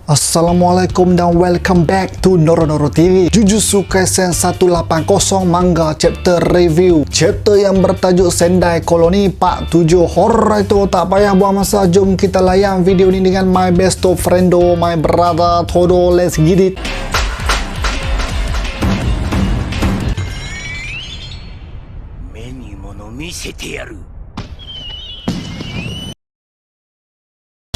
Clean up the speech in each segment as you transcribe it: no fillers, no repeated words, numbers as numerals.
Assalamualaikum dan welcome back to Noro TV. Jujutsu Kaisen 180 manga chapter review. Chapter yang bertajuk Sendai Koloni Part 7. Alright, tak payah buang masa, jom kita layan video ini dengan my best of friendo, my brother Todo. Let's get it.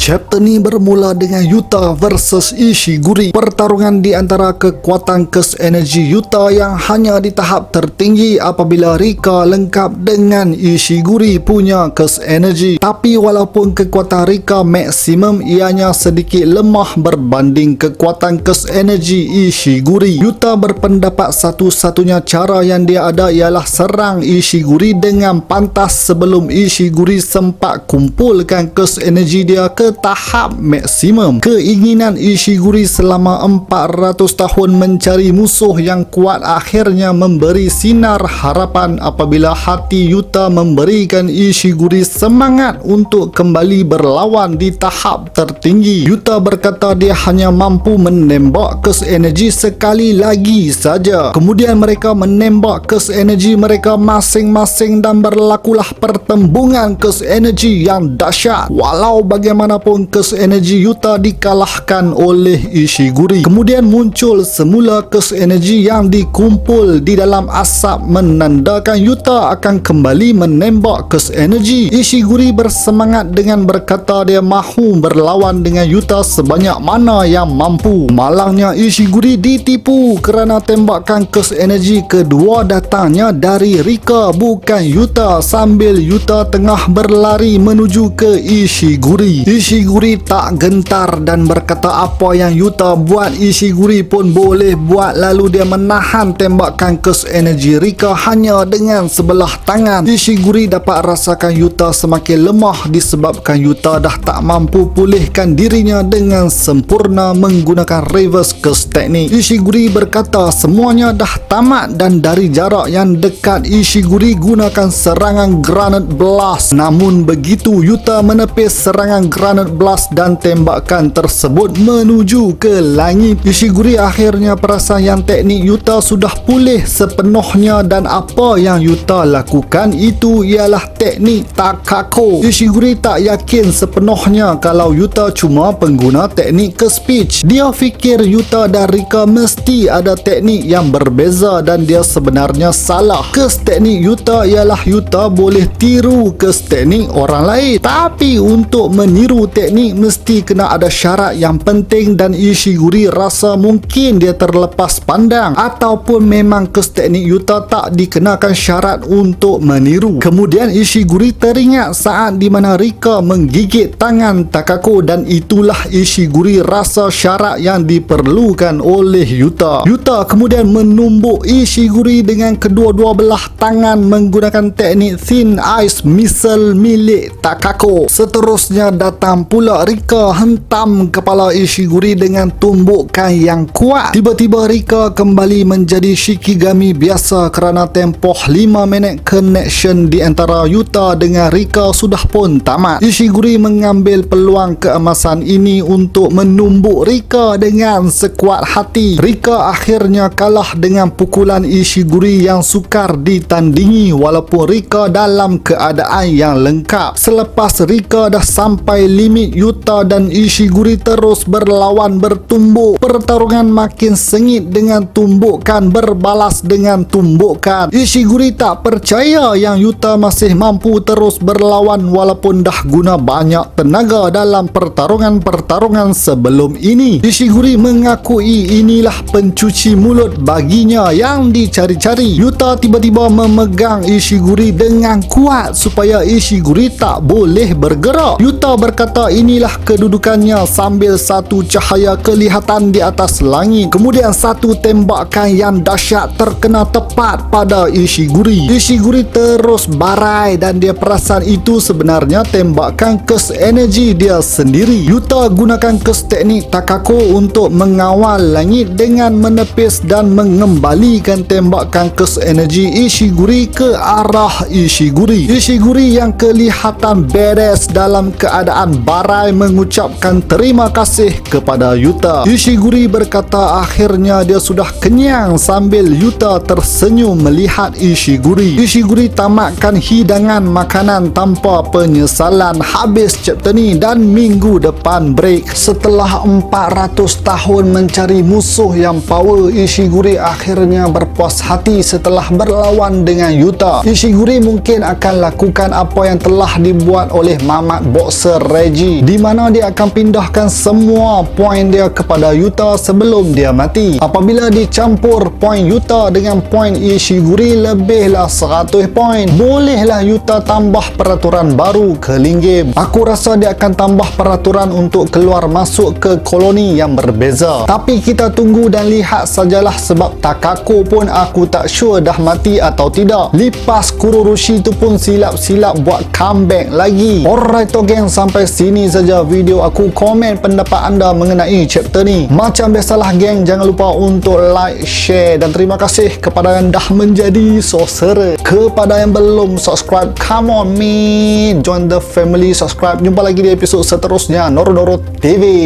Chapter ni bermula dengan Yuta versus Ishiguri. Pertarungan di antara kekuatan Curse Energy Yuta yang hanya di tahap tertinggi apabila Rika lengkap dengan Ishiguri punya Curse Energy. Tapi walaupun kekuatan Rika maksimum, ianya sedikit lemah berbanding kekuatan Curse Energy Ishiguri. Yuta berpendapat satu-satunya cara yang dia ada ialah serang Ishiguri dengan pantas sebelum Ishiguri sempat kumpulkan Curse Energy dia ke tahap maksimum. Keinginan Ishiguri selama 400 tahun mencari musuh yang kuat akhirnya memberi sinar harapan apabila hati Yuta memberikan Ishiguri semangat untuk kembali berlawan di tahap tertinggi. Yuta berkata dia hanya mampu menembak Curse Energy sekali lagi saja. Kemudian mereka menembak Curse Energy mereka masing-masing dan berlakulah pertembungan Curse Energy yang dahsyat. Walau bagaimanapun Curse Energy Yuta dikalahkan oleh Ishiguri. Kemudian muncul semula Curse Energy yang dikumpul di dalam asap menandakan Yuta akan kembali menembak Curse Energy. Ishiguri bersemangat dengan berkata dia mahu berlawan dengan Yuta sebanyak mana yang mampu. Malangnya Ishiguri ditipu kerana tembakan Curse Energy kedua datangnya dari Rika bukan Yuta, sambil Yuta tengah berlari menuju ke Ishiguri. Ishiguri tak gentar dan berkata apa yang Yuta buat Ishiguri pun boleh buat, lalu dia menahan tembakan Curse Energy Rika hanya dengan sebelah tangan. Ishiguri dapat rasakan Yuta semakin lemah disebabkan Yuta dah tak mampu pulihkan dirinya dengan sempurna menggunakan reverse curse teknik. Ishiguri berkata semuanya dah tamat dan dari jarak yang dekat Ishiguri gunakan serangan Granite Blast. Namun begitu Yuta menepis serangan Granite Blast dan tembakan tersebut menuju ke langit, Ishiguri akhirnya perasan yang teknik Yuta sudah pulih sepenuhnya dan apa yang Yuta lakukan itu ialah teknik Takako. Ishiguri tak yakin sepenuhnya kalau Yuta cuma pengguna teknik ke speech. Dia fikir Yuta dan Rika mesti ada teknik yang berbeza dan dia sebenarnya salah. Kes teknik Yuta ialah Yuta boleh tiru kes teknik orang lain, tapi untuk meniru teknik mesti kena ada syarat yang penting dan Ishiguri rasa mungkin dia terlepas pandang ataupun memang kes teknik Yuta tak dikenakan syarat untuk meniru. Kemudian Ishiguri teringat saat di mana Rika menggigit tangan Takako dan itulah Ishiguri rasa syarat yang diperlukan oleh Yuta. Yuta kemudian menumbuk Ishiguri dengan kedua-dua belah tangan menggunakan teknik Thin Ice Missile milik Takako. Seterusnya datang pula Rika hentam kepala Ishiguri dengan tumbukan yang kuat. Tiba-tiba Rika kembali menjadi Shikigami biasa kerana tempoh 5 minit connection di antara Yuta dengan Rika sudah pun tamat. Ishiguri mengambil peluang keemasan ini untuk menumbuk Rika dengan sekuat hati. Rika akhirnya kalah dengan pukulan Ishiguri yang sukar ditandingi walaupun Rika dalam keadaan yang lengkap. Selepas Rika dah sampai limit, Yuta dan Ishiguri terus berlawan bertumbuk. Pertarungan makin sengit dengan tumbukan berbalas dengan tumbukan. Ishiguri tak percaya yang Yuta masih mampu terus berlawan walaupun dah guna banyak tenaga dalam pertarungan-pertarungan sebelum ini. Ishiguri mengakui inilah pencuci mulut baginya yang dicari-cari. Yuta tiba-tiba memegang Ishiguri dengan kuat supaya Ishiguri tak boleh bergerak. Yuta berkata inilah kedudukannya sambil satu cahaya kelihatan di atas langit. Kemudian satu tembakan yang dahsyat terkena tepat pada Ishiguri. Ishiguri terus barai dan dia perasan itu sebenarnya tembakan Curse Energy dia sendiri. Yuta gunakan curse teknik Takako untuk mengawal langit dengan menepis dan mengembalikan tembakan Curse Energy Ishiguri ke arah Ishiguri. Ishiguri yang kelihatan badass dalam keadaan Barai mengucapkan terima kasih kepada Yuta. Ishiguri berkata akhirnya dia sudah kenyang sambil Yuta tersenyum melihat Ishiguri. Ishiguri tamatkan hidangan makanan tanpa penyesalan habis chapter ni dan minggu depan break. Setelah 400 tahun mencari musuh yang power, Ishiguri akhirnya berpuas hati setelah berlawan dengan Yuta. Ishiguri mungkin akan lakukan apa yang telah dibuat oleh mamat boxer Reggie, di mana dia akan pindahkan semua poin dia kepada Yuta sebelum dia mati. Apabila dicampur poin Yuta dengan poin Ishiguri lebihlah 100 poin, bolehlah Yuta tambah peraturan baru ke link game. Aku rasa dia akan tambah peraturan untuk keluar masuk ke koloni yang berbeza. Tapi kita tunggu dan lihat sajalah, sebab Takako pun aku tak sure dah mati atau tidak. Lipas Kurorushi tu pun silap-silap buat comeback lagi. Alright geng, sampai sini saja video aku. Komen pendapat anda mengenai chapter ni. Macam biasalah geng, jangan lupa untuk like, share dan terima kasih kepada yang dah menjadi saudara. Kepada yang belum subscribe, come on man, join the family, subscribe. Jumpa lagi di episod seterusnya Norodoro TV.